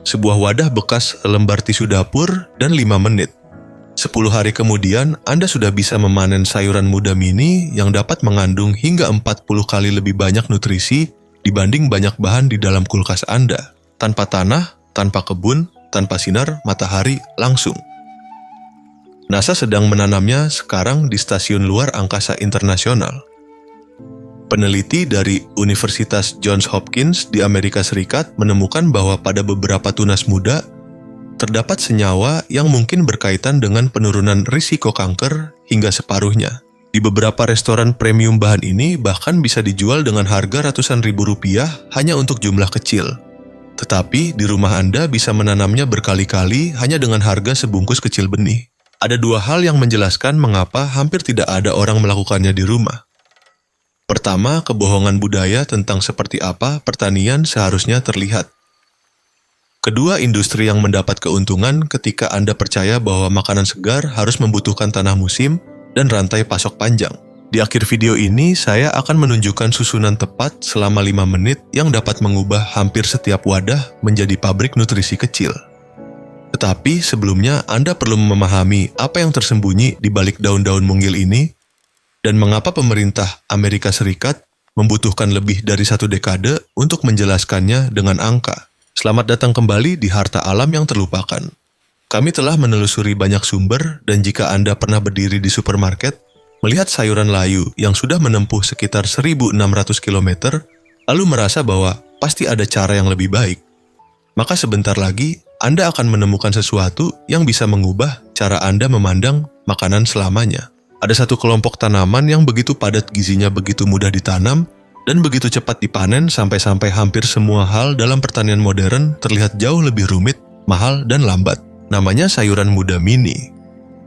sebuah wadah bekas lembar tisu dapur, dan 5 menit. 10 hari kemudian, Anda sudah bisa memanen sayuran muda mini yang dapat mengandung hingga 40 kali lebih banyak nutrisi dibanding banyak bahan di dalam kulkas Anda. Tanpa tanah, tanpa kebun, tanpa sinar matahari langsung. NASA sedang menanamnya sekarang di Stasiun Luar Angkasa Internasional. Peneliti dari Universitas Johns Hopkins di Amerika Serikat menemukan bahwa pada beberapa tunas muda, terdapat senyawa yang mungkin berkaitan dengan penurunan risiko kanker hingga separuhnya. Di beberapa restoran premium bahan ini bahkan bisa dijual dengan harga ratusan ribu rupiah hanya untuk jumlah kecil. Tetapi di rumah Anda bisa menanamnya berkali-kali hanya dengan harga sebungkus kecil benih. Ada 2 hal yang menjelaskan mengapa hampir tidak ada orang melakukannya di rumah. Pertama, kebohongan budaya tentang seperti apa pertanian seharusnya terlihat. Kedua, industri yang mendapat keuntungan ketika Anda percaya bahwa makanan segar harus membutuhkan tanah musim dan rantai pasok panjang. Di akhir video ini, saya akan menunjukkan susunan tepat selama 5 menit yang dapat mengubah hampir setiap wadah menjadi pabrik nutrisi kecil. Tetapi sebelumnya, Anda perlu memahami apa yang tersembunyi di balik daun-daun mungil ini dan mengapa pemerintah Amerika Serikat membutuhkan lebih dari 1 dekade untuk menjelaskannya dengan angka. Selamat datang kembali di Harta Alam yang Terlupakan. Kami telah menelusuri banyak sumber dan jika Anda pernah berdiri di supermarket, melihat sayuran layu yang sudah menempuh sekitar 1.600 km, lalu merasa bahwa pasti ada cara yang lebih baik, maka sebentar lagi Anda akan menemukan sesuatu yang bisa mengubah cara Anda memandang makanan selamanya. Ada satu kelompok tanaman yang begitu padat gizinya begitu mudah ditanam, dan begitu cepat dipanen sampai-sampai hampir semua hal dalam pertanian modern terlihat jauh lebih rumit, mahal, dan lambat. Namanya sayuran muda mini.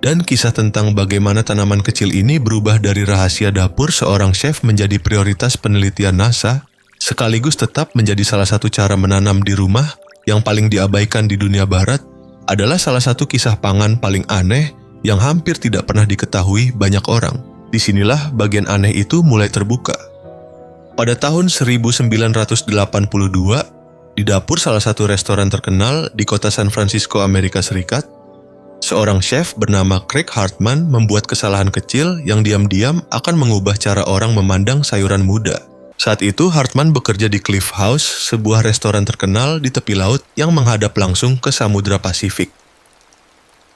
Dan kisah tentang bagaimana tanaman kecil ini berubah dari rahasia dapur seorang chef menjadi prioritas penelitian NASA, sekaligus tetap menjadi salah satu cara menanam di rumah yang paling diabaikan di dunia barat, adalah salah satu kisah pangan paling aneh yang hampir tidak pernah diketahui banyak orang. Disinilah bagian aneh itu mulai terbuka. Pada tahun 1982, di dapur salah satu restoran terkenal di kota San Francisco, Amerika Serikat, seorang chef bernama Craig Hartman membuat kesalahan kecil yang diam-diam akan mengubah cara orang memandang sayuran muda. Saat itu, Hartman bekerja di Cliff House, sebuah restoran terkenal di tepi laut yang menghadap langsung ke Samudra Pasifik.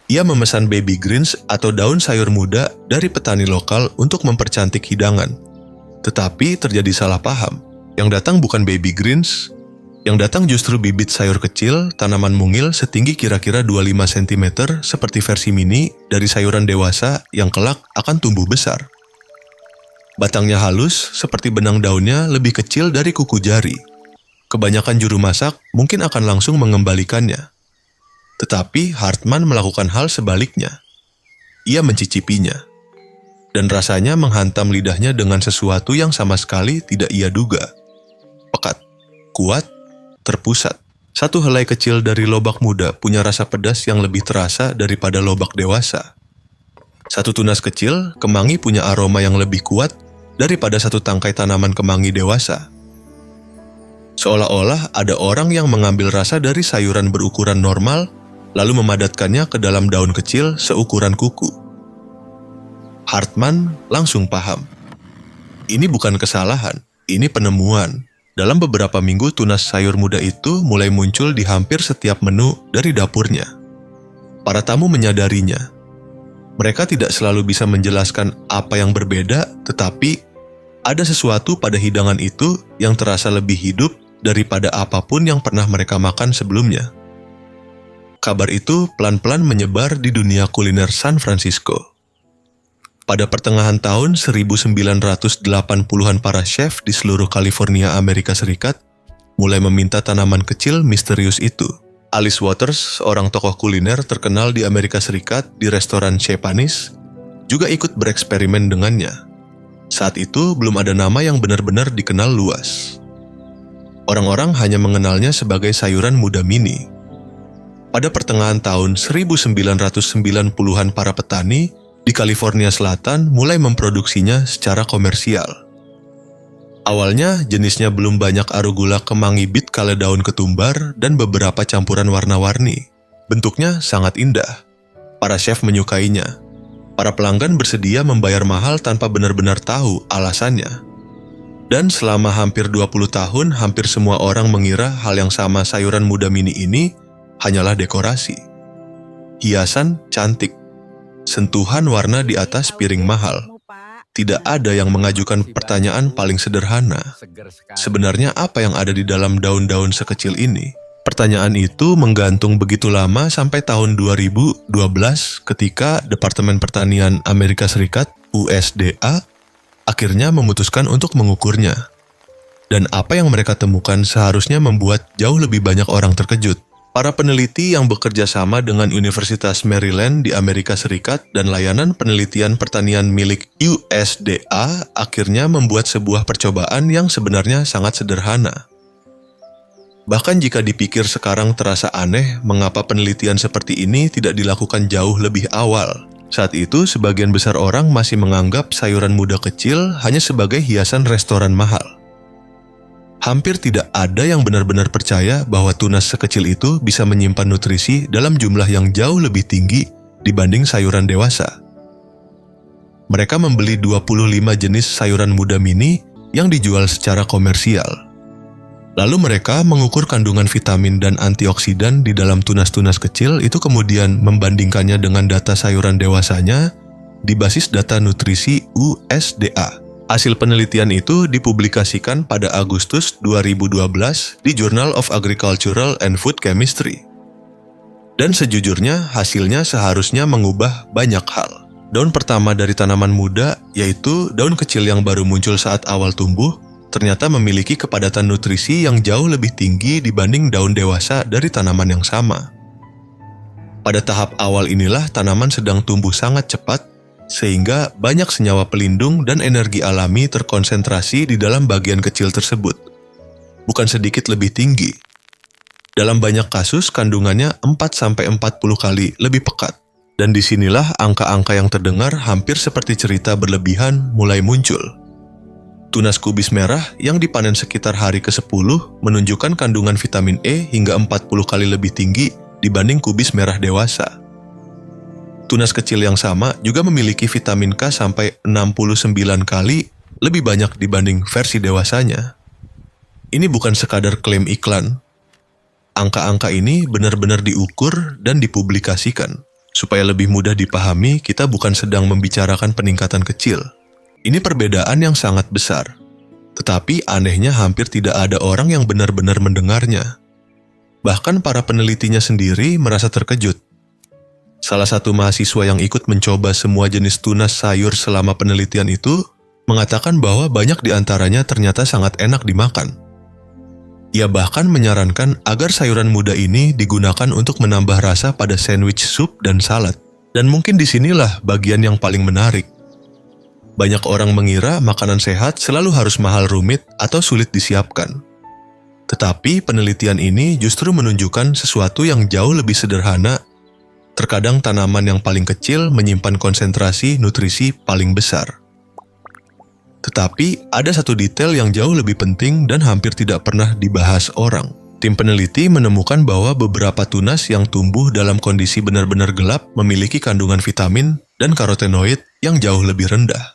Ia memesan baby greens atau daun sayur muda dari petani lokal untuk mempercantik hidangan. Tetapi terjadi salah paham. Yang datang bukan baby greens, yang datang justru bibit sayur kecil, tanaman mungil setinggi kira-kira 25 cm seperti versi mini dari sayuran dewasa yang kelak akan tumbuh besar. Batangnya halus, seperti benang daunnya lebih kecil dari kuku jari. Kebanyakan juru masak mungkin akan langsung mengembalikannya. Tetapi Hartman melakukan hal sebaliknya. Ia mencicipinya. Dan rasanya menghantam lidahnya dengan sesuatu yang sama sekali tidak ia duga. Pekat, kuat, terpusat. Satu helai kecil dari lobak muda punya rasa pedas yang lebih terasa daripada lobak dewasa. Satu tunas kecil, kemangi punya aroma yang lebih kuat daripada satu tangkai tanaman kemangi dewasa. Seolah-olah ada orang yang mengambil rasa dari sayuran berukuran normal, lalu memadatkannya ke dalam daun kecil seukuran kuku. Hartman langsung paham. Ini bukan kesalahan, ini penemuan. Dalam beberapa minggu, tunas sayur muda itu mulai muncul di hampir setiap menu dari dapurnya. Para tamu menyadarinya. Mereka tidak selalu bisa menjelaskan apa yang berbeda, tetapi ada sesuatu pada hidangan itu yang terasa lebih hidup daripada apapun yang pernah mereka makan sebelumnya. Kabar itu pelan-pelan menyebar di dunia kuliner San Francisco. Pada pertengahan tahun 1980-an, para chef di seluruh California, Amerika Serikat, mulai meminta tanaman kecil misterius itu. Alice Waters, seorang tokoh kuliner terkenal di Amerika Serikat di restoran Chez Panisse, juga ikut bereksperimen dengannya. Saat itu belum ada nama yang benar-benar dikenal luas. Orang-orang hanya mengenalnya sebagai sayuran muda mini. Pada pertengahan tahun 1990-an, para petani di California Selatan mulai memproduksinya secara komersial. Awalnya jenisnya belum banyak arugula kemangi bit kale daun ketumbar dan beberapa campuran warna-warni. Bentuknya sangat indah. Para chef menyukainya. Para pelanggan bersedia membayar mahal tanpa benar-benar tahu alasannya. Dan selama hampir 20 tahun, hampir semua orang mengira hal yang sama sayuran muda mini ini hanyalah dekorasi. Hiasan cantik. Sentuhan warna di atas piring mahal. Tidak ada yang mengajukan pertanyaan paling sederhana. Sebenarnya apa yang ada di dalam daun-daun sekecil ini? Pertanyaan itu menggantung begitu lama sampai tahun 2012 ketika Departemen Pertanian Amerika Serikat (USDA) akhirnya memutuskan untuk mengukurnya. Dan apa yang mereka temukan seharusnya membuat jauh lebih banyak orang terkejut. Para peneliti yang bekerja sama dengan Universitas Maryland di Amerika Serikat dan Layanan Penelitian Pertanian milik USDA akhirnya membuat sebuah percobaan yang sebenarnya sangat sederhana. Bahkan jika dipikir sekarang terasa aneh mengapa penelitian seperti ini tidak dilakukan jauh lebih awal. Saat itu, sebagian besar orang masih menganggap sayuran muda kecil hanya sebagai hiasan restoran mahal. Hampir tidak ada yang benar-benar percaya bahwa tunas sekecil itu bisa menyimpan nutrisi dalam jumlah yang jauh lebih tinggi dibanding sayuran dewasa. Mereka membeli 25 jenis sayuran muda mini yang dijual secara komersial. Lalu mereka mengukur kandungan vitamin dan antioksidan di dalam tunas-tunas kecil itu, kemudian membandingkannya dengan data sayuran dewasanya di basis data nutrisi USDA. Hasil penelitian itu dipublikasikan pada Agustus 2012 di Journal of Agricultural and Food Chemistry. Dan sejujurnya hasilnya seharusnya mengubah banyak hal. Daun pertama dari tanaman muda, yaitu daun kecil yang baru muncul saat awal tumbuh, ternyata memiliki kepadatan nutrisi yang jauh lebih tinggi dibanding daun dewasa dari tanaman yang sama. Pada tahap awal inilah tanaman sedang tumbuh sangat cepat, sehingga banyak senyawa pelindung dan energi alami terkonsentrasi di dalam bagian kecil tersebut. Bukan sedikit lebih tinggi. Dalam banyak kasus kandungannya 4-40 kali lebih pekat. Dan disinilah angka-angka yang terdengar hampir seperti cerita berlebihan mulai muncul. Tunas kubis merah yang dipanen sekitar hari ke-10 menunjukkan kandungan vitamin E hingga 40 kali lebih tinggi dibanding kubis merah dewasa. Tunas kecil yang sama juga memiliki vitamin K sampai 69 kali lebih banyak dibanding versi dewasanya. Ini bukan sekadar klaim iklan. Angka-angka ini benar-benar diukur dan dipublikasikan. Supaya lebih mudah dipahami, kita bukan sedang membicarakan peningkatan kecil. Ini perbedaan yang sangat besar. Tetapi anehnya hampir tidak ada orang yang benar-benar mendengarnya. Bahkan para penelitinya sendiri merasa terkejut. Salah satu mahasiswa yang ikut mencoba semua jenis tunas sayur selama penelitian itu mengatakan bahwa banyak di antaranya ternyata sangat enak dimakan. Ia bahkan menyarankan agar sayuran muda ini digunakan untuk menambah rasa pada sandwich sup dan salad. Dan mungkin disinilah bagian yang paling menarik. Banyak orang mengira makanan sehat selalu harus mahal, rumit, atau sulit disiapkan. Tetapi penelitian ini justru menunjukkan sesuatu yang jauh lebih sederhana. Terkadang tanaman yang paling kecil menyimpan konsentrasi nutrisi paling besar. Tetapi ada satu detail yang jauh lebih penting dan hampir tidak pernah dibahas orang. Tim peneliti menemukan bahwa beberapa tunas yang tumbuh dalam kondisi benar-benar gelap memiliki kandungan vitamin dan karotenoid yang jauh lebih rendah.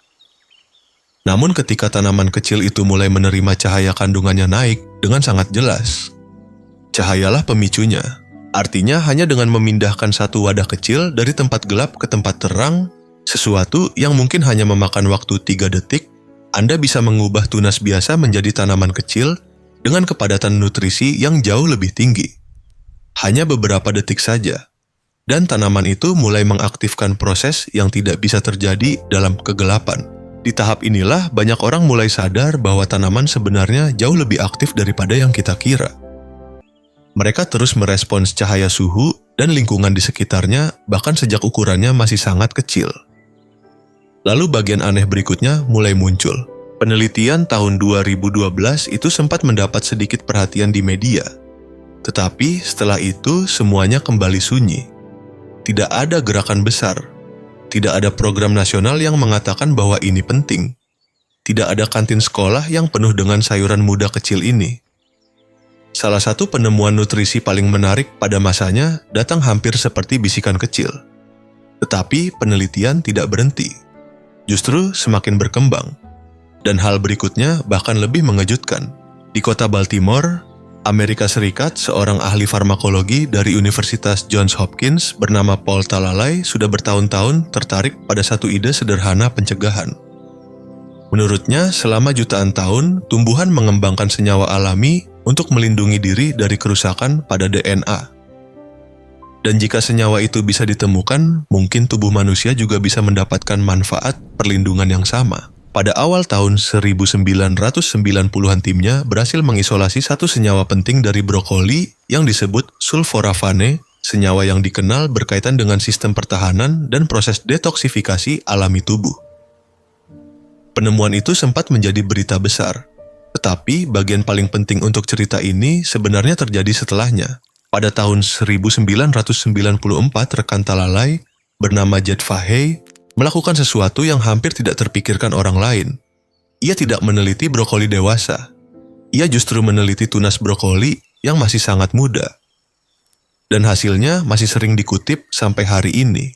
Namun ketika tanaman kecil itu mulai menerima cahaya, kandungannya naik dengan sangat jelas. Cahayalah pemicunya. Artinya hanya dengan memindahkan satu wadah kecil dari tempat gelap ke tempat terang, sesuatu yang mungkin hanya memakan waktu 3 detik, Anda bisa mengubah tunas biasa menjadi tanaman kecil dengan kepadatan nutrisi yang jauh lebih tinggi. Hanya beberapa detik saja. Dan tanaman itu mulai mengaktifkan proses yang tidak bisa terjadi dalam kegelapan. Di tahap inilah banyak orang mulai sadar bahwa tanaman sebenarnya jauh lebih aktif daripada yang kita kira. Mereka terus merespons cahaya, suhu, dan lingkungan di sekitarnya, bahkan sejak ukurannya masih sangat kecil. Lalu bagian aneh berikutnya mulai muncul. Penelitian tahun 2012 itu sempat mendapat sedikit perhatian di media. Tetapi setelah itu semuanya kembali sunyi. Tidak ada gerakan besar. Tidak ada program nasional yang mengatakan bahwa ini penting. Tidak ada kantin sekolah yang penuh dengan sayuran muda kecil ini. Salah satu penemuan nutrisi paling menarik pada masanya datang hampir seperti bisikan kecil. Tetapi penelitian tidak berhenti. Justru semakin berkembang. Dan hal berikutnya bahkan lebih mengejutkan. Di kota Baltimore, Amerika Serikat, seorang ahli farmakologi dari Universitas Johns Hopkins bernama Paul Talalay sudah bertahun-tahun tertarik pada satu ide sederhana pencegahan. Menurutnya, selama jutaan tahun, tumbuhan mengembangkan senyawa alami untuk melindungi diri dari kerusakan pada DNA. Dan jika senyawa itu bisa ditemukan, mungkin tubuh manusia juga bisa mendapatkan manfaat perlindungan yang sama. Pada awal tahun 1990-an timnya berhasil mengisolasi satu senyawa penting dari brokoli yang disebut sulforafane, senyawa yang dikenal berkaitan dengan sistem pertahanan dan proses detoksifikasi alami tubuh. Penemuan itu sempat menjadi berita besar, tetapi bagian paling penting untuk cerita ini sebenarnya terjadi setelahnya. Pada tahun 1994, rekan Talalay bernama Jed Fahey melakukan sesuatu yang hampir tidak terpikirkan orang lain. Ia tidak meneliti brokoli dewasa. Ia justru meneliti tunas brokoli yang masih sangat muda. Dan hasilnya masih sering dikutip sampai hari ini.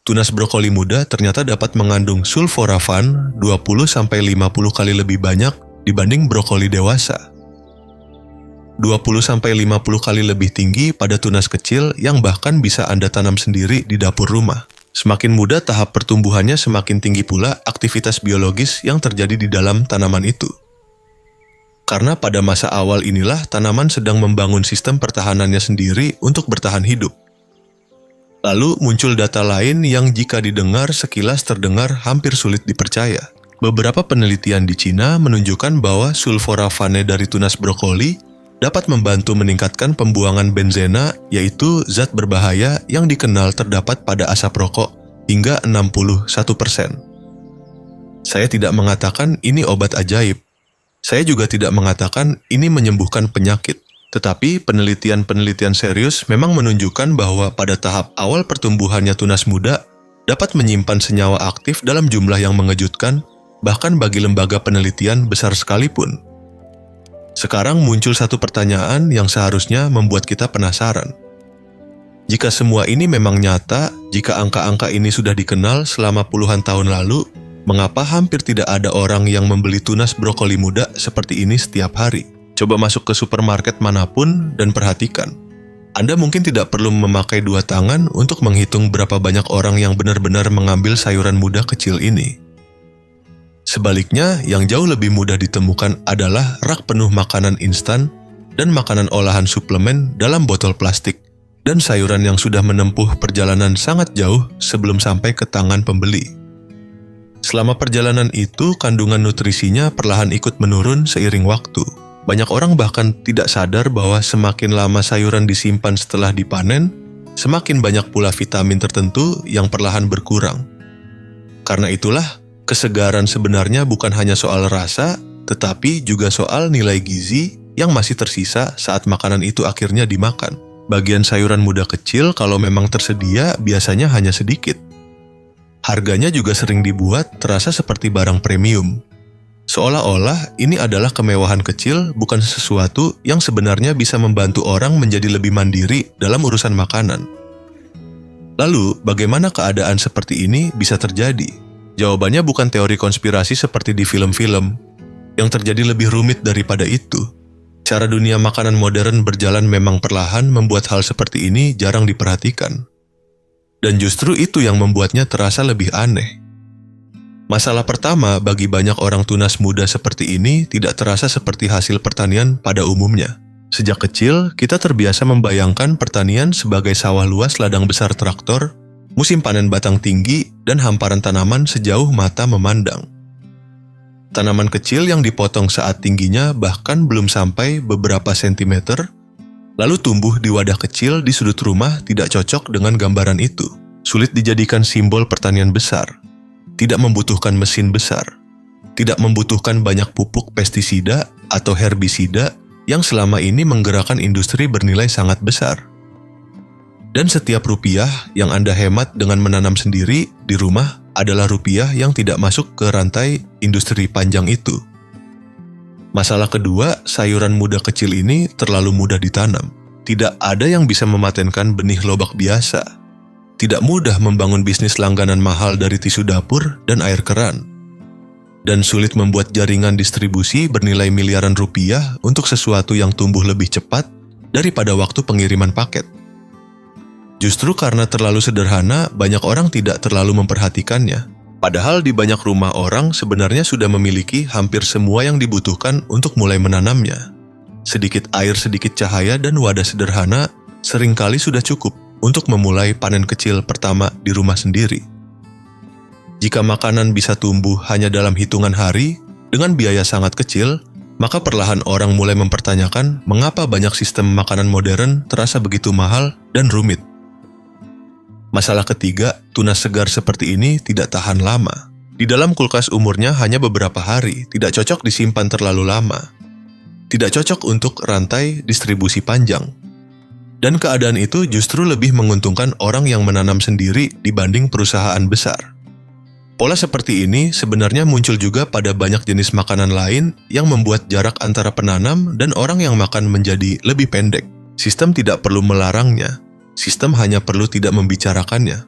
Tunas brokoli muda ternyata dapat mengandung sulforafan 20-50 kali lebih banyak dibanding brokoli dewasa. 20-50 kali lebih tinggi pada tunas kecil yang bahkan bisa Anda tanam sendiri di dapur rumah. Semakin muda tahap pertumbuhannya, semakin tinggi pula aktivitas biologis yang terjadi di dalam tanaman itu. Karena pada masa awal inilah tanaman sedang membangun sistem pertahanannya sendiri untuk bertahan hidup. Lalu muncul data lain yang jika didengar sekilas terdengar hampir sulit dipercaya. Beberapa penelitian di Cina menunjukkan bahwa sulforafane dari tunas brokoli dapat membantu meningkatkan pembuangan benzena, yaitu zat berbahaya yang dikenal terdapat pada asap rokok, hingga 61%. Saya tidak mengatakan ini obat ajaib. Saya juga tidak mengatakan ini menyembuhkan penyakit. Tetapi penelitian-penelitian serius memang menunjukkan bahwa pada tahap awal pertumbuhannya tunas muda dapat menyimpan senyawa aktif dalam jumlah yang mengejutkan, bahkan bagi lembaga penelitian besar sekalipun. Sekarang muncul satu pertanyaan yang seharusnya membuat kita penasaran. Jika semua ini memang nyata, jika angka-angka ini sudah dikenal selama puluhan tahun lalu, mengapa hampir tidak ada orang yang membeli tunas brokoli muda seperti ini setiap hari? Coba masuk ke supermarket manapun dan perhatikan. Anda mungkin tidak perlu memakai dua tangan untuk menghitung berapa banyak orang yang benar-benar mengambil sayuran muda kecil ini. Sebaliknya, yang jauh lebih mudah ditemukan adalah rak penuh makanan instan dan makanan olahan suplemen dalam botol plastik, dan sayuran yang sudah menempuh perjalanan sangat jauh sebelum sampai ke tangan pembeli. Selama perjalanan itu, kandungan nutrisinya perlahan ikut menurun seiring waktu. Banyak orang bahkan tidak sadar bahwa semakin lama sayuran disimpan setelah dipanen, semakin banyak pula vitamin tertentu yang perlahan berkurang. Karena itulah, kesegaran sebenarnya bukan hanya soal rasa, tetapi juga soal nilai gizi yang masih tersisa saat makanan itu akhirnya dimakan. Bagian sayuran muda kecil kalau memang tersedia biasanya hanya sedikit. Harganya juga sering dibuat terasa seperti barang premium. Seolah-olah ini adalah kemewahan kecil, bukan sesuatu yang sebenarnya bisa membantu orang menjadi lebih mandiri dalam urusan makanan. Lalu, bagaimana keadaan seperti ini bisa terjadi? Jawabannya bukan teori konspirasi seperti di film-film. Yang terjadi lebih rumit daripada itu. Cara dunia makanan modern berjalan memang perlahan membuat hal seperti ini jarang diperhatikan. Dan justru itu yang membuatnya terasa lebih aneh. Masalah pertama, bagi banyak orang tunas muda seperti ini tidak terasa seperti hasil pertanian pada umumnya. Sejak kecil, kita terbiasa membayangkan pertanian sebagai sawah luas ladang besar traktor, musim panen batang tinggi, dan hamparan tanaman sejauh mata memandang. Tanaman kecil yang dipotong saat tingginya bahkan belum sampai beberapa sentimeter, lalu tumbuh di wadah kecil di sudut rumah tidak cocok dengan gambaran itu. Sulit dijadikan simbol pertanian besar, tidak membutuhkan mesin besar, tidak membutuhkan banyak pupuk pestisida atau herbisida yang selama ini menggerakkan industri bernilai sangat besar. Dan setiap rupiah yang Anda hemat dengan menanam sendiri di rumah adalah rupiah yang tidak masuk ke rantai industri panjang itu. Masalah kedua, sayuran muda kecil ini terlalu mudah ditanam. Tidak ada yang bisa mematenkan benih lobak biasa. Tidak mudah membangun bisnis langganan mahal dari tisu dapur dan air keran. Dan sulit membuat jaringan distribusi bernilai miliaran rupiah untuk sesuatu yang tumbuh lebih cepat daripada waktu pengiriman paket. Justru karena terlalu sederhana, banyak orang tidak terlalu memperhatikannya. Padahal di banyak rumah orang sebenarnya sudah memiliki hampir semua yang dibutuhkan untuk mulai menanamnya. Sedikit air, sedikit cahaya, dan wadah sederhana seringkali sudah cukup untuk memulai panen kecil pertama di rumah sendiri. Jika makanan bisa tumbuh hanya dalam hitungan hari, dengan biaya sangat kecil, maka perlahan orang mulai mempertanyakan mengapa banyak sistem makanan modern terasa begitu mahal dan rumit. Masalah ketiga, tunas segar seperti ini tidak tahan lama. Di dalam kulkas umurnya hanya beberapa hari, tidak cocok disimpan terlalu lama. Tidak cocok untuk rantai distribusi panjang. Dan keadaan itu justru lebih menguntungkan orang yang menanam sendiri dibanding perusahaan besar. Pola seperti ini sebenarnya muncul juga pada banyak jenis makanan lain yang membuat jarak antara penanam dan orang yang makan menjadi lebih pendek. Sistem tidak perlu melarangnya. Sistem hanya perlu tidak membicarakannya,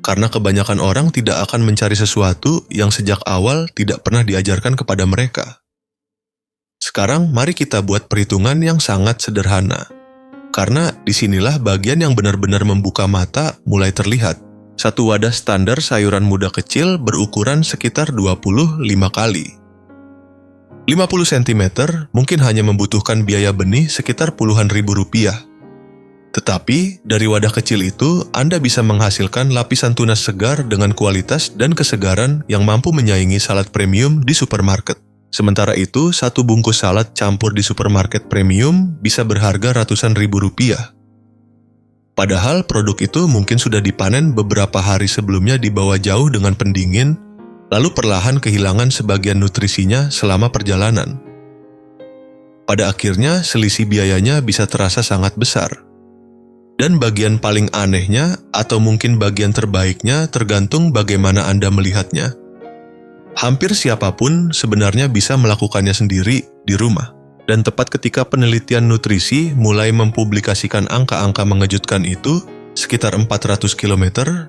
karena kebanyakan orang tidak akan mencari sesuatu yang sejak awal tidak pernah diajarkan kepada mereka. Sekarang mari kita buat perhitungan yang sangat sederhana, karena disinilah bagian yang benar-benar membuka mata mulai terlihat. Satu wadah standar sayuran muda kecil berukuran sekitar 25 kali. 50 cm mungkin hanya membutuhkan biaya benih sekitar puluhan ribu rupiah. Tetapi, dari wadah kecil itu, Anda bisa menghasilkan lapisan tunas segar dengan kualitas dan kesegaran yang mampu menyaingi salad premium di supermarket. Sementara itu, satu bungkus salad campur di supermarket premium bisa berharga ratusan ribu rupiah. Padahal produk itu mungkin sudah dipanen beberapa hari sebelumnya di bawah jauh dengan pendingin, lalu perlahan kehilangan sebagian nutrisinya selama perjalanan. Pada akhirnya, selisih biayanya bisa terasa sangat besar. Dan bagian paling anehnya, atau mungkin bagian terbaiknya, tergantung bagaimana Anda melihatnya. Hampir siapapun sebenarnya bisa melakukannya sendiri di rumah. Dan tepat ketika penelitian nutrisi mulai mempublikasikan angka-angka mengejutkan itu, sekitar 400 km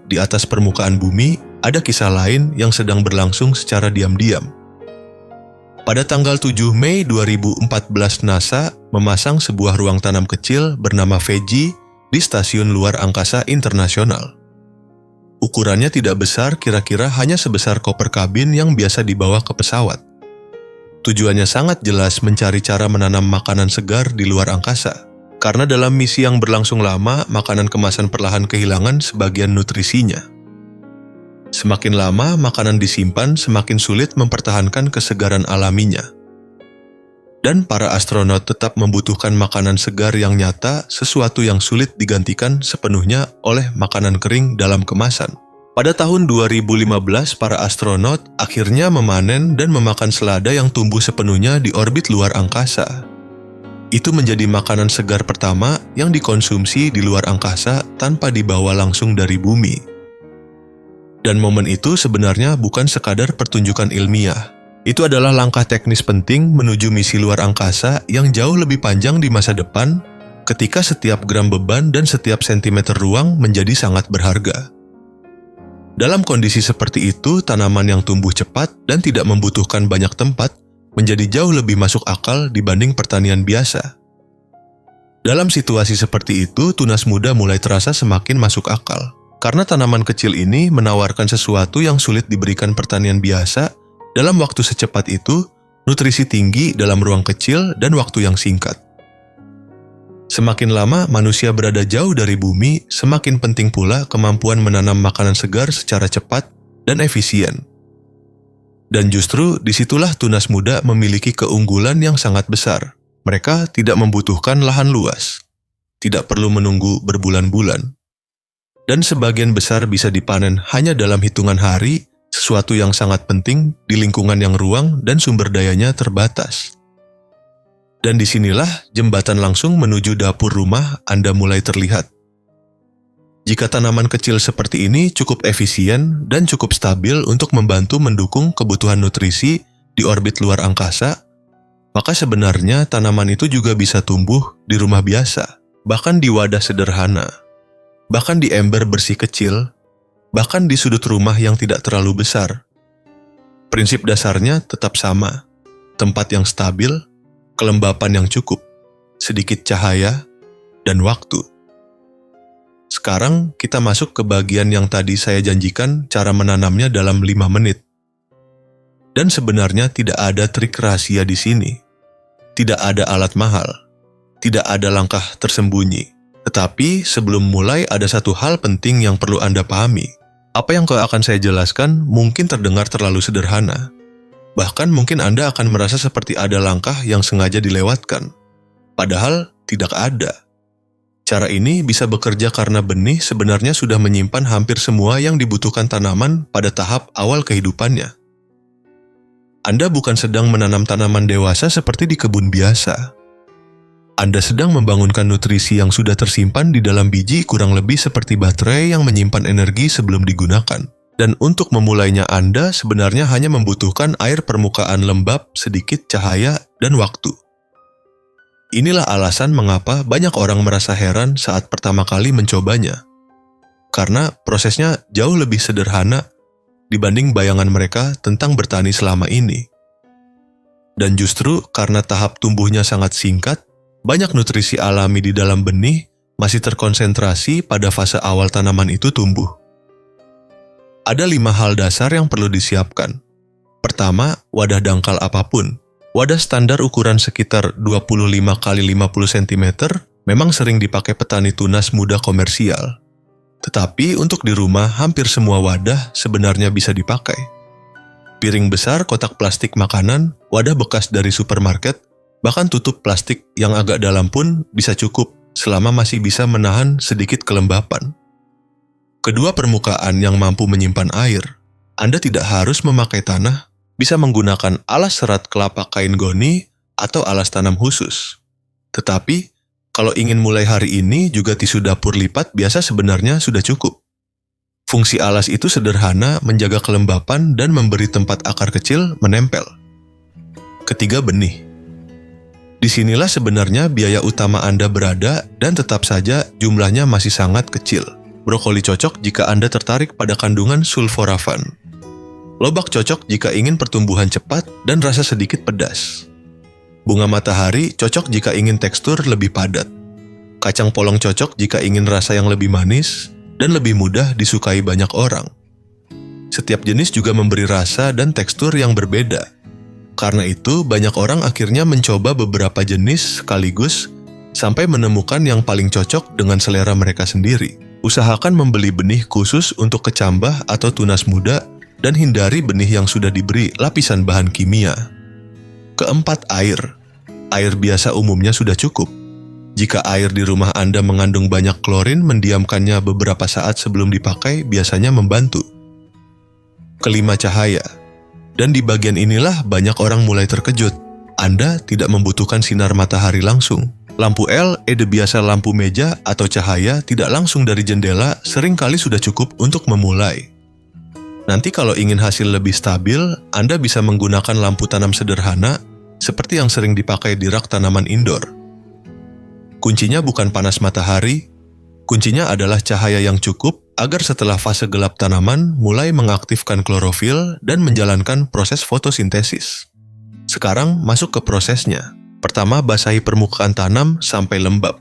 di atas permukaan bumi, ada kisah lain yang sedang berlangsung secara diam-diam. Pada tanggal 7 Mei 2014, NASA memasang sebuah ruang tanam kecil bernama Veggie di Stasiun Luar Angkasa Internasional. Ukurannya tidak besar, kira-kira hanya sebesar koper kabin yang biasa dibawa ke pesawat. Tujuannya sangat jelas, mencari cara menanam makanan segar di luar angkasa. Karena dalam misi yang berlangsung lama, makanan kemasan perlahan kehilangan sebagian nutrisinya. Semakin lama makanan disimpan, semakin sulit mempertahankan kesegaran alaminya. Dan para astronot tetap membutuhkan makanan segar yang nyata, sesuatu yang sulit digantikan sepenuhnya oleh makanan kering dalam kemasan. Pada tahun 2015, para astronot akhirnya memanen dan memakan selada yang tumbuh sepenuhnya di orbit luar angkasa. Itu menjadi makanan segar pertama yang dikonsumsi di luar angkasa tanpa dibawa langsung dari bumi. Dan momen itu sebenarnya bukan sekadar pertunjukan ilmiah. Itu adalah langkah teknis penting menuju misi luar angkasa yang jauh lebih panjang di masa depan, ketika setiap gram beban dan setiap sentimeter ruang menjadi sangat berharga. Dalam kondisi seperti itu, tanaman yang tumbuh cepat dan tidak membutuhkan banyak tempat menjadi jauh lebih masuk akal dibanding pertanian biasa. Dalam situasi seperti itu, tunas muda mulai terasa semakin masuk akal, karena tanaman kecil ini menawarkan sesuatu yang sulit diberikan pertanian biasa. Dalam waktu secepat itu, nutrisi tinggi dalam ruang kecil dan waktu yang singkat. Semakin lama manusia berada jauh dari bumi, semakin penting pula kemampuan menanam makanan segar secara cepat dan efisien. Dan justru disitulah tunas muda memiliki keunggulan yang sangat besar. Mereka tidak membutuhkan lahan luas, tidak perlu menunggu berbulan-bulan. Dan sebagian besar bisa dipanen hanya dalam hitungan hari, sesuatu yang sangat penting di lingkungan yang ruang dan sumber dayanya terbatas. Dan disinilah jembatan langsung menuju dapur rumah Anda mulai terlihat. Jika tanaman kecil seperti ini cukup efisien dan cukup stabil untuk membantu mendukung kebutuhan nutrisi di orbit luar angkasa, maka sebenarnya tanaman itu juga bisa tumbuh di rumah biasa, bahkan di wadah sederhana, bahkan di ember bersih kecil, bahkan di sudut rumah yang tidak terlalu besar. Prinsip dasarnya tetap sama, tempat yang stabil, kelembapan yang cukup, sedikit cahaya, dan waktu. Sekarang kita masuk ke bagian yang tadi saya janjikan cara menanamnya dalam 5 menit. Dan sebenarnya tidak ada trik rahasia di sini. Tidak ada alat mahal. Tidak ada langkah tersembunyi. Tetapi sebelum mulai ada satu hal penting yang perlu Anda pahami. Apa yang akan saya jelaskan mungkin terdengar terlalu sederhana. Bahkan mungkin Anda akan merasa seperti ada langkah yang sengaja dilewatkan. Padahal tidak ada. Cara ini bisa bekerja karena benih sebenarnya sudah menyimpan hampir semua yang dibutuhkan tanaman pada tahap awal kehidupannya. Anda bukan sedang menanam tanaman dewasa seperti di kebun biasa. Anda sedang membangunkan nutrisi yang sudah tersimpan di dalam biji kurang lebih seperti baterai yang menyimpan energi sebelum digunakan. Dan untuk memulainya Anda sebenarnya hanya membutuhkan air permukaan lembab, sedikit cahaya, dan waktu. Inilah alasan mengapa banyak orang merasa heran saat pertama kali mencobanya. Karena prosesnya jauh lebih sederhana dibanding bayangan mereka tentang bertani selama ini. Dan justru karena tahap tumbuhnya sangat singkat, banyak nutrisi alami di dalam benih masih terkonsentrasi pada fase awal tanaman itu tumbuh. Ada 5 hal dasar yang perlu disiapkan. Pertama, wadah dangkal apapun. Wadah standar ukuran sekitar 25 x 50 cm memang sering dipakai petani tunas muda komersial. Tetapi untuk di rumah hampir semua wadah sebenarnya bisa dipakai. Piring besar, kotak plastik makanan, wadah bekas dari supermarket, bahkan tutup plastik yang agak dalam pun bisa cukup selama masih bisa menahan sedikit kelembapan. Kedua, permukaan yang mampu menyimpan air. Anda tidak harus memakai tanah, bisa menggunakan alas serat kelapa kain goni atau alas tanam khusus. Tetapi, kalau ingin mulai hari ini juga tisu dapur lipat biasa sebenarnya sudah cukup. Fungsi alas itu sederhana, menjaga kelembapan dan memberi tempat akar kecil menempel. Ketiga, benih. Disinilah sebenarnya biaya utama Anda berada dan tetap saja jumlahnya masih sangat kecil. Brokoli cocok jika Anda tertarik pada kandungan sulforafan. Lobak cocok jika ingin pertumbuhan cepat dan rasa sedikit pedas. Bunga matahari cocok jika ingin tekstur lebih padat. Kacang polong cocok jika ingin rasa yang lebih manis dan lebih mudah disukai banyak orang. Setiap jenis juga memberi rasa dan tekstur yang berbeda. Karena itu, banyak orang akhirnya mencoba beberapa jenis sekaligus sampai menemukan yang paling cocok dengan selera mereka sendiri. Usahakan membeli benih khusus untuk kecambah atau tunas muda dan hindari benih yang sudah diberi lapisan bahan kimia. Keempat, air. Air biasa umumnya sudah cukup. Jika air di rumah Anda mengandung banyak klorin, mendiamkannya beberapa saat sebelum dipakai biasanya membantu. Kelima, cahaya. Dan di bagian inilah banyak orang mulai terkejut. Anda tidak membutuhkan sinar matahari langsung. Lampu LED biasa, lampu meja, atau cahaya tidak langsung dari jendela seringkali sudah cukup untuk memulai. Nanti kalau ingin hasil lebih stabil, Anda bisa menggunakan lampu tanam sederhana seperti yang sering dipakai di rak tanaman indoor. Kuncinya bukan panas matahari, kuncinya adalah cahaya yang cukup agar setelah fase gelap tanaman mulai mengaktifkan klorofil dan menjalankan proses fotosintesis. Sekarang masuk ke prosesnya. Pertama, basahi permukaan tanam sampai lembab.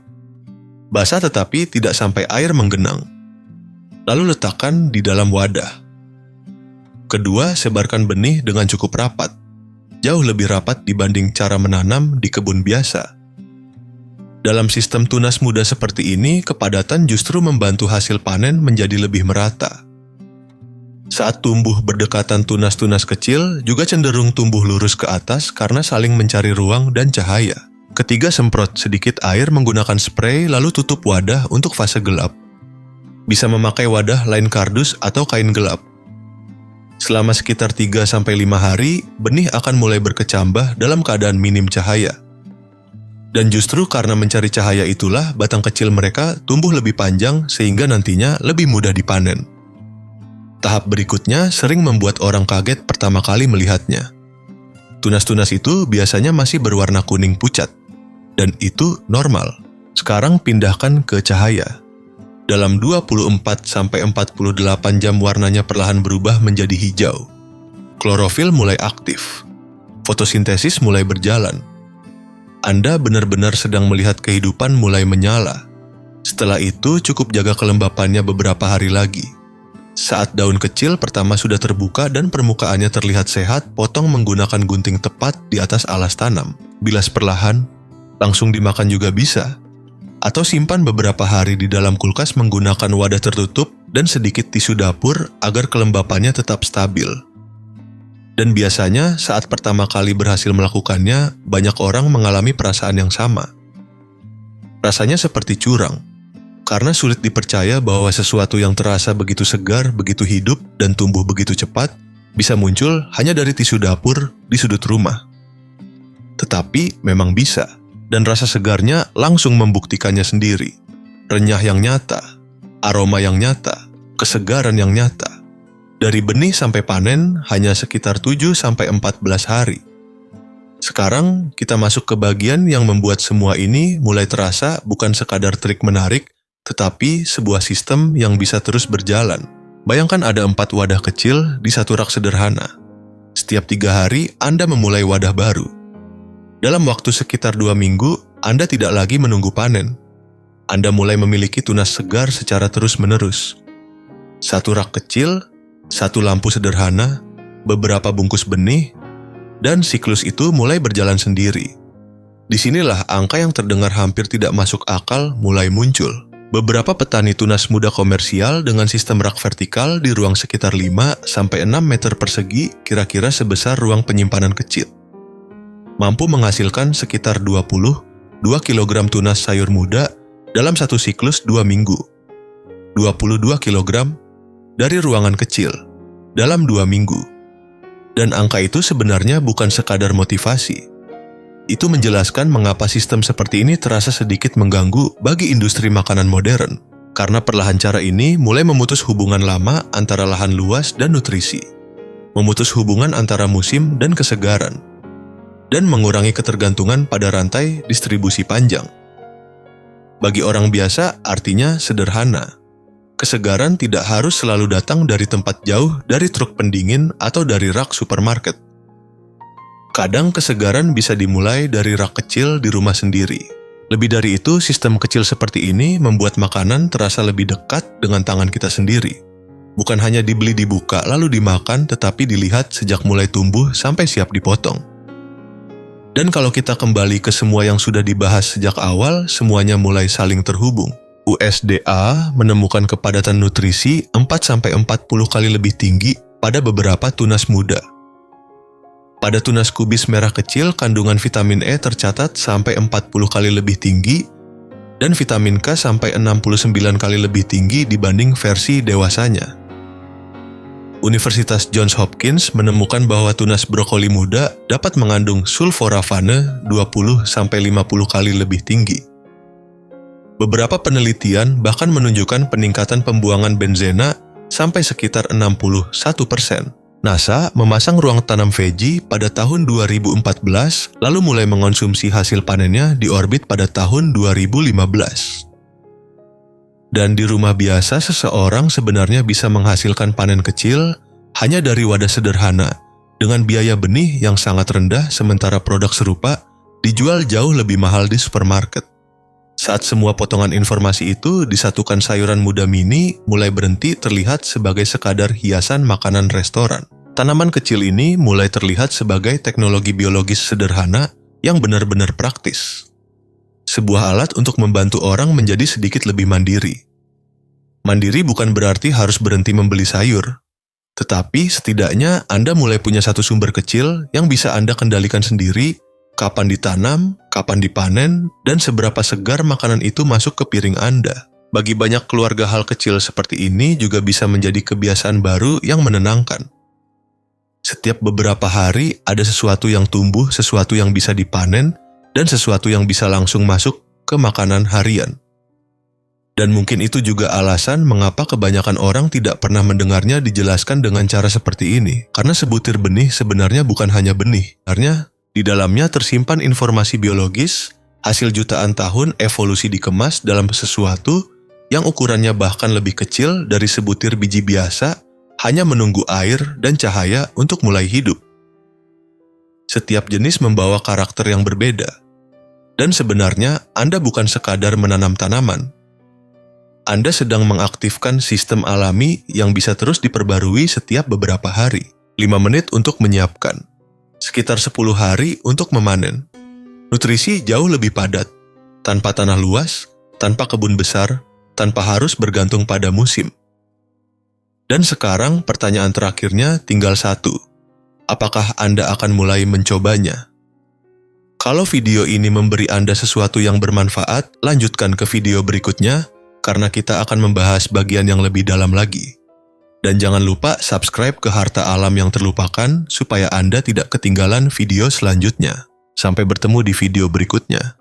Basah tetapi tidak sampai air menggenang. Lalu letakkan di dalam wadah. Kedua, sebarkan benih dengan cukup rapat. Jauh lebih rapat dibanding cara menanam di kebun biasa. Dalam sistem tunas muda seperti ini, kepadatan justru membantu hasil panen menjadi lebih merata. Saat tumbuh berdekatan tunas-tunas kecil, juga cenderung tumbuh lurus ke atas karena saling mencari ruang dan cahaya. Ketiga, semprot sedikit air menggunakan spray lalu tutup wadah untuk fase gelap. Bisa memakai wadah lain kardus atau kain gelap. Selama sekitar 3-5 hari, benih akan mulai berkecambah dalam keadaan minim cahaya. Dan justru karena mencari cahaya itulah batang kecil mereka tumbuh lebih panjang sehingga nantinya lebih mudah dipanen. Tahap berikutnya sering membuat orang kaget pertama kali melihatnya. Tunas-tunas itu biasanya masih berwarna kuning pucat, dan itu normal. Sekarang pindahkan ke cahaya. Dalam 24-48 jam warnanya perlahan berubah menjadi hijau. Klorofil mulai aktif. Fotosintesis mulai berjalan. Anda benar-benar sedang melihat kehidupan mulai menyala. Setelah itu cukup jaga kelembapannya beberapa hari lagi. Saat daun kecil pertama sudah terbuka dan permukaannya terlihat sehat, potong menggunakan gunting tepat di atas alas tanam. Bilas perlahan, langsung dimakan juga bisa. Atau simpan beberapa hari di dalam kulkas menggunakan wadah tertutup dan sedikit tisu dapur agar kelembapannya tetap stabil. Dan biasanya saat pertama kali berhasil melakukannya, banyak orang mengalami perasaan yang sama. Rasanya seperti curang, karena sulit dipercaya bahwa sesuatu yang terasa begitu segar, begitu hidup, dan tumbuh begitu cepat, bisa muncul hanya dari tisu dapur di sudut rumah. Tetapi memang bisa, dan rasa segarnya langsung membuktikannya sendiri. Renyah yang nyata, aroma yang nyata, kesegaran yang nyata. Dari benih sampai panen hanya sekitar 7-14 hari. Sekarang kita masuk ke bagian yang membuat semua ini mulai terasa bukan sekadar trik menarik, tetapi sebuah sistem yang bisa terus berjalan. Bayangkan ada 4 wadah kecil di satu rak sederhana. Setiap 3 hari Anda memulai wadah baru. Dalam waktu sekitar 2 minggu, Anda tidak lagi menunggu panen. Anda mulai memiliki tunas segar secara terus-menerus. Satu rak kecil, satu lampu sederhana, beberapa bungkus benih, dan siklus itu mulai berjalan sendiri. Disinilah angka yang terdengar hampir tidak masuk akal mulai muncul. Beberapa petani tunas muda komersial dengan sistem rak vertikal di ruang sekitar 5-6 meter persegi kira-kira sebesar ruang penyimpanan kecil. Mampu menghasilkan sekitar 22 kg tunas sayur muda dalam satu siklus 2 minggu. 22 kg dari ruangan kecil dalam 2 minggu. Dan angka itu sebenarnya bukan sekadar motivasi. Itu menjelaskan mengapa sistem seperti ini terasa sedikit mengganggu bagi industri makanan modern, karena perlahan cara ini mulai memutus hubungan lama antara lahan luas dan nutrisi, memutus hubungan antara musim dan kesegaran, dan mengurangi ketergantungan pada rantai distribusi panjang. Bagi orang biasa artinya sederhana. Kesegaran tidak harus selalu datang dari tempat jauh dari truk pendingin atau dari rak supermarket. Kadang kesegaran bisa dimulai dari rak kecil di rumah sendiri. Lebih dari itu, sistem kecil seperti ini membuat makanan terasa lebih dekat dengan tangan kita sendiri. Bukan hanya dibeli dibuka lalu dimakan, tetapi dilihat sejak mulai tumbuh sampai siap dipotong. Dan kalau kita kembali ke semua yang sudah dibahas sejak awal, semuanya mulai saling terhubung. USDA menemukan kepadatan nutrisi 4-40 kali lebih tinggi pada beberapa tunas muda. Pada tunas kubis merah kecil, kandungan vitamin E tercatat sampai 40 kali lebih tinggi dan vitamin K sampai 69 kali lebih tinggi dibanding versi dewasanya. Universitas Johns Hopkins menemukan bahwa tunas brokoli muda dapat mengandung sulforafane 20-50 kali lebih tinggi. Beberapa penelitian bahkan menunjukkan peningkatan pembuangan benzena sampai sekitar 61%. NASA memasang ruang tanam vegi pada tahun 2014, lalu mulai mengonsumsi hasil panennya di orbit pada tahun 2015. Dan di rumah biasa, seseorang sebenarnya bisa menghasilkan panen kecil hanya dari wadah sederhana, dengan biaya benih yang sangat rendah sementara produk serupa dijual jauh lebih mahal di supermarket. Saat semua potongan informasi itu disatukan, sayuran muda mini mulai berhenti terlihat sebagai sekadar hiasan makanan restoran. Tanaman kecil ini mulai terlihat sebagai teknologi biologis sederhana yang benar-benar praktis. Sebuah alat untuk membantu orang menjadi sedikit lebih mandiri. Mandiri bukan berarti harus berhenti membeli sayur, tetapi setidaknya Anda mulai punya satu sumber kecil yang bisa Anda kendalikan sendiri, kapan ditanam, kapan dipanen, dan seberapa segar makanan itu masuk ke piring Anda. Bagi banyak keluarga, hal kecil seperti ini juga bisa menjadi kebiasaan baru yang menenangkan. Setiap beberapa hari ada sesuatu yang tumbuh, sesuatu yang bisa dipanen, dan sesuatu yang bisa langsung masuk ke makanan harian. Dan mungkin itu juga alasan mengapa kebanyakan orang tidak pernah mendengarnya dijelaskan dengan cara seperti ini. Karena sebutir benih sebenarnya bukan hanya benih. Karena di dalamnya tersimpan informasi biologis, hasil jutaan tahun evolusi dikemas dalam sesuatu yang ukurannya bahkan lebih kecil dari sebutir biji biasa, hanya menunggu air dan cahaya untuk mulai hidup. Setiap jenis membawa karakter yang berbeda. Dan sebenarnya Anda bukan sekadar menanam tanaman. Anda sedang mengaktifkan sistem alami yang bisa terus diperbarui setiap beberapa hari. 5 menit untuk menyiapkan. Sekitar 10 hari untuk memanen. Nutrisi jauh lebih padat. Tanpa tanah luas, tanpa kebun besar, tanpa harus bergantung pada musim. Dan sekarang pertanyaan terakhirnya tinggal satu. Apakah Anda akan mulai mencobanya? Kalau video ini memberi Anda sesuatu yang bermanfaat, lanjutkan ke video berikutnya, karena kita akan membahas bagian yang lebih dalam lagi. Dan jangan lupa subscribe ke Harta Alam yang Terlupakan supaya Anda tidak ketinggalan video selanjutnya. Sampai bertemu di video berikutnya.